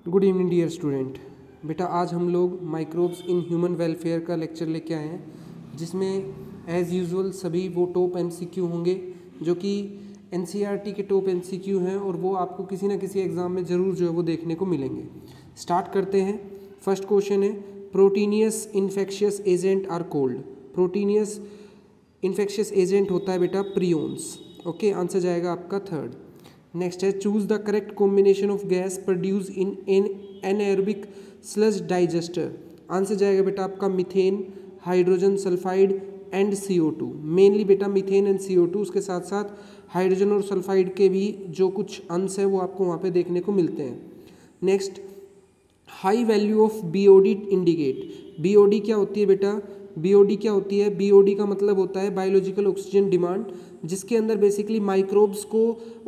Good evening dear student. बेटा आज हम लोग माइक्रोब्स इन ह्यूमन वेलफेयर का लेक्चर लेके आए हैं, जिसमें एज़ यूजुअल सभी वो टॉप एमसीक्यू होंगे जो कि एनसीईआरटी के टॉप एमसीक्यू हैं और वो आपको किसी ना किसी एग्ज़ाम में ज़रूर जो है वो देखने को मिलेंगे। स्टार्ट करते हैं। फर्स्ट क्वेश्चन है, proteinaceous infectious agent are called. Proteinaceous infectious agent होता है बेटा प्रियोन्स। ओके, आंसर जाएगा आपका थर्ड। नेक्स्ट है, choose the correct combination of gas produce in anaerobic sludge digester. Answer जाएगा बेटा आपका methane, hydrogen sulphide and CO2। Mainly बेटा मीथेन एंड CO2, उसके साथ साथ हाइड्रोजन और सल्फाइड के भी जो कुछ अंश है वो आपको वहाँ पे देखने को मिलते हैं। Next, high value of BOD indicate. BOD क्या होती है बेटा? BOD क्या होती है? BOD का मतलब होता है बायोलॉजिकल ऑक्सीजन डिमांड, जिसके अंदर बेसिकली माइक्रोब्स को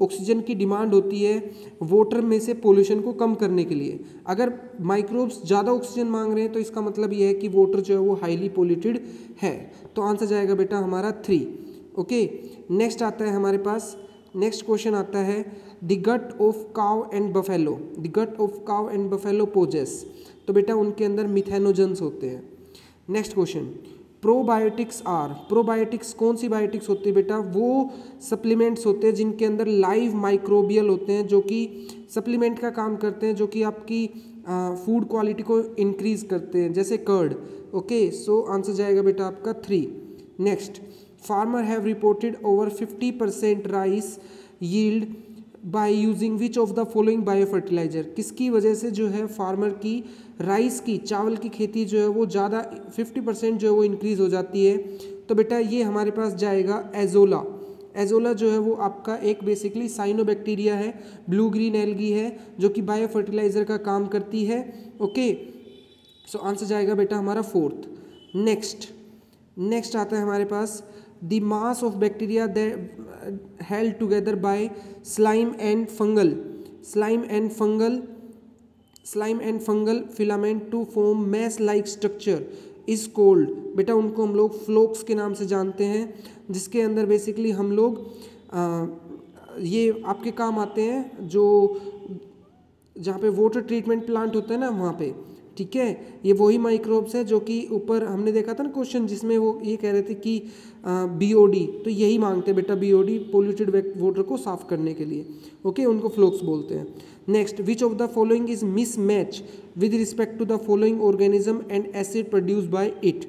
ऑक्सीजन की डिमांड होती है वाटर में से पोल्यूशन को कम करने के लिए। अगर माइक्रोब्स ज़्यादा ऑक्सीजन मांग रहे हैं तो इसका मतलब ये है कि वाटर जो है वो हाईली पोल्यूटेड है। तो आंसर जाएगा बेटा हमारा 3। ओके, नेक्स्ट आता है हमारे पास, नेक्स्ट क्वेश्चन आता है, the gut of cow and buffalo. The gut of cow and buffalo possess. तो बेटा उनके अंदर मिथेनोजन्स होते हैं। Next question, probiotics are. Probiotics कौन सी बायोटिक्स होती है बेटा? वो सप्लीमेंट्स होते हैं जिनके अंदर लाइव माइक्रोबियल होते हैं, जो कि सप्लीमेंट का काम करते हैं, जो कि आपकी फूड क्वालिटी को इंक्रीज करते हैं, जैसे कर्ड। ओके, सो आंसर जाएगा बेटा आपका 3। Next, farmer have reported over 50% rice yield by using which of the following biofertiliser. किसकी वजह से जो है फार्मर की राइस की, चावल की खेती जो है वो ज़्यादा 50% जो है वो इंक्रीज़ हो जाती है? तो बेटा ये हमारे पास जाएगा एजोला। एजोला जो है वो आपका एक बेसिकली साइनोबैक्टीरिया है, ब्लू ग्रीन एल्गी है, जो कि बायो फर्टिलाइजर का काम करती है। ओके, सो आंसर जाएगा बेटा हमारा 4th। नेक्स्ट आता है हमारे पास, the mass of bacteria that held together by slime and fungal filament to form mass like structure is called. बेटा उनको हम लोग फ्लोक्स के नाम से जानते हैं, जिसके अंदर बेसिकली हम लोग ये आपके काम आते हैं, जो जहाँ पे वाटर ट्रीटमेंट प्लांट होता है ना वहाँ पे। ठीक है, ये वही माइक्रोब्स है जो कि ऊपर हमने देखा था ना क्वेश्चन, जिसमें वो ये कह रहे थे कि BOD, तो यही मांगते हैं बेटा BOD, पोल्यूटेड वाटर को साफ करने के लिए। ओके, उनको फ्लोक्स बोलते हैं। Next, which of the following is mismatch with respect to the following organism and acid produce by it.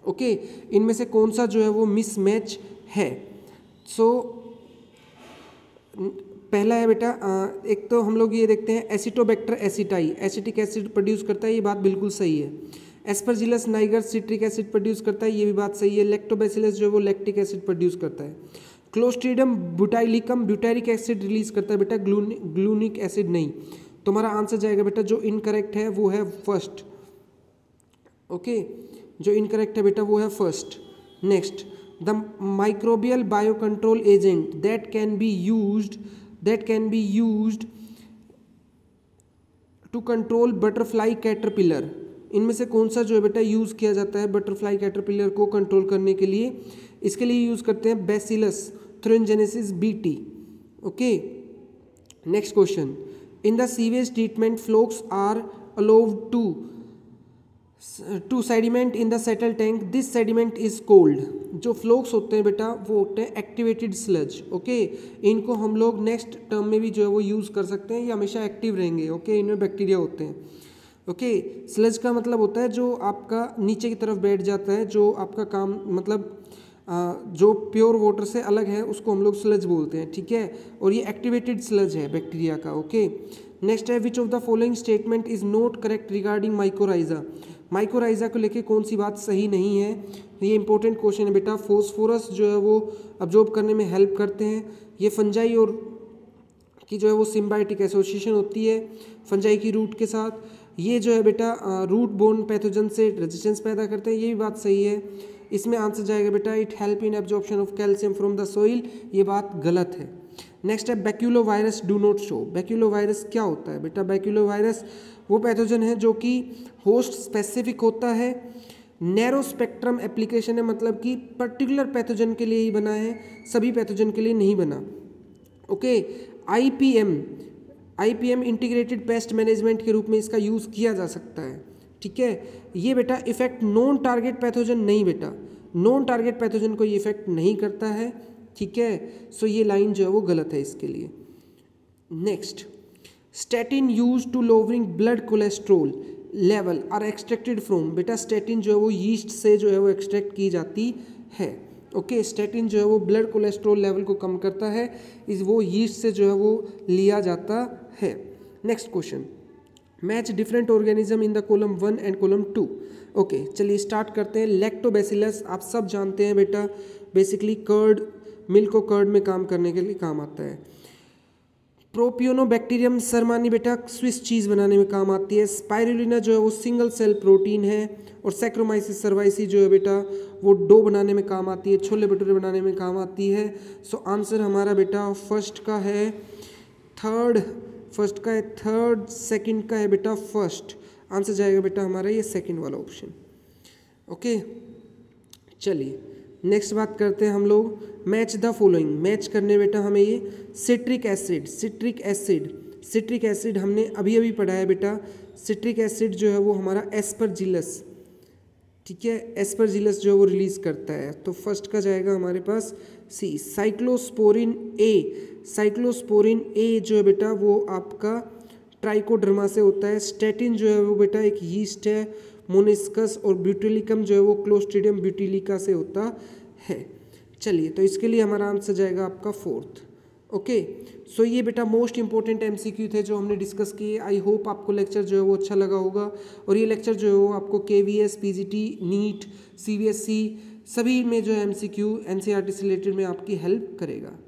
Okay, इनमें से कौन सा जो है वो मिसमैच है? सो पहला है बेटा, एक तो हम लोग ये देखते हैं Acetobacter aceti, acetic acid produce करता है, ये बात बिल्कुल सही है। Aspergillus Niger citric acid produce करता है, ये भी बात सही है। लैक्टोबैसिलस जो है वो लैक्टिक एसिड प्रोड्यूस करता है। Clostridium butylicum butyric acid release करता है बेटा, ग्लूनिक एसिड नहीं। तो हमारा आंसर जाएगा बेटा, जो इनकरेक्ट है वो है फर्स्ट। ओके, जो इनकरेक्ट है बेटा वो है first. Next, the microbial biocontrol agent that can be used to control butterfly caterpillar. इनमें से कौन सा जो है बेटा यूज़ किया जाता है बटरफ्लाई कैटरपिलर को कंट्रोल करने के लिए? इसके लिए यूज़ करते हैं bacillus thuringiensis BT। Okay, next question, in the sewage treatment flocs are allowed to sediment in the settle tank, this sediment is called. जो फ्लोक्स होते हैं बेटा वो होते हैं एक्टिवेटेड स्लज। ओके, इनको हम लोग नेक्स्ट टर्म में भी जो है वो यूज़ कर सकते हैं, ये हमेशा एक्टिव रहेंगे। ओके, इनमें बैक्टीरिया होते हैं। ओके, स्लज का मतलब होता है जो आपका नीचे की तरफ बैठ जाता है, जो आपका काम मतलब जो प्योर वाटर से अलग है उसको हम लोग स्लज बोलते हैं। ठीक है, और ये एक्टिवेटेड स्लज है बैक्टीरिया का। ओके, नेक्स्ट है, विच of the following statement is not correct regarding mycorrhiza. Mycorrhiza को लेके कौन सी बात सही नहीं है? ये इंपॉर्टेंट क्वेश्चन है बेटा। फोस्फोरस जो है वो अब्जॉर्ब करने में हेल्प करते हैं। ये फंजाई और की जो है वो सिम्बायोटिक एसोसिएशन होती है फंजाई की रूट के साथ। ये जो है बेटा रूट बोर्न पैथोजन से रेजिस्टेंस पैदा करते हैं, ये भी बात सही है। इसमें आंसर जाएगा बेटा, it help in absorption of calcium from the soil, ये बात गलत है। नेक्स्ट है, baculovirus do not show. Baculovirus क्या होता है बेटा? बैक्यूलोवायरस वो पैथोजन है जो कि होस्ट स्पेसिफिक होता है, नैरो स्पेक्ट्रम एप्लीकेशन है, मतलब कि पर्टिकुलर पैथोजन के लिए ही बना है, सभी पैथोजन के लिए नहीं बना। Okay, IPM IPM integrated pest management के रूप में इसका यूज़ किया जा सकता है। ठीक है, ये बेटा इफेक्ट नॉन टारगेट पैथोजन नहीं बेटा, नॉन टारगेट पैथोजन को ये इफेक्ट नहीं करता है। ठीक है, सो ये लाइन जो है वो गलत है इसके लिए। Next, statin use to lowering blood cholesterol level are extracted from, बेटा स्टैटिन जो है वो यीस्ट से जो है वो एक्सट्रैक्ट की जाती है। ओके, स्टैटिन जो है वो ब्लड कोलेस्ट्रोल लेवल को कम करता है, इस वो यीस्ट से जो है वो लिया जाता है। Next question, match different organism in the column 1 and column 2। Okay, चलिए स्टार्ट करते हैं। लैक्टोबैसिलस आप सब जानते हैं बेटा, बेसिकली कर्ड, मिल्क को कर्ड में काम करने के लिए काम आता है। प्रोपियोनोबैक्टीरियम सरमानी बेटा स्विस चीज़ बनाने में काम आती है। स्पाइरुलिना जो है वो सिंगल सेल प्रोटीन है, और सैक्रोमाइसिस सर्वाइसी जो है बेटा वो डो बनाने में काम आती है, छोले भटूरे बनाने में काम आती है। सो आंसर हमारा बेटा फर्स्ट का है थर्ड, सेकंड का है बेटा फर्स्ट। आंसर जाएगा बेटा हमारा ये सेकंड वाला ऑप्शन। ओके, चलिए नेक्स्ट बात करते हैं हम लोग, मैच द फॉलोइंग। मैच करने बेटा हमें ये सिट्रिक एसिड हमने अभी अभी पढ़ा है बेटा। सिट्रिक एसिड जो है वो हमारा एस्परजिलस, ठीक है, एस्परजिलस जो है वो रिलीज करता है। तो फर्स्ट का जाएगा हमारे पास सी। साइक्लोस्पोरिन ए जो है बेटा वो आपका ट्राइकोडर्मा से होता है। स्टैटिन जो है वो बेटा एक यीस्ट है, मोनिस्कस, और ब्यूटिलिकम जो है वो क्लोस्ट्रीडियम ब्यूटिलिका से होता है। चलिए, तो इसके लिए हमारा आंसर जाएगा आपका फोर्थ। ओके, सो ये बेटा मोस्ट इंपॉर्टेंट MCQ थे जो हमने डिस्कस किए। आई होप आपको लेक्चर जो है वो अच्छा लगा होगा, और ये लेक्चर जो है वो आपको KVS, PGT, नीट, CBSE सभी में जो है MCQ NCERT से रिलेटेड में आपकी हेल्प करेगा।